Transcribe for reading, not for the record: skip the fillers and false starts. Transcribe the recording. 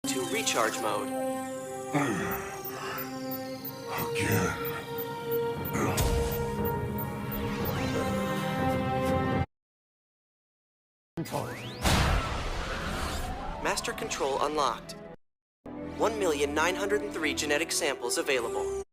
To recharge mode. Again. Master control unlocked. 1,903 genetic samples available.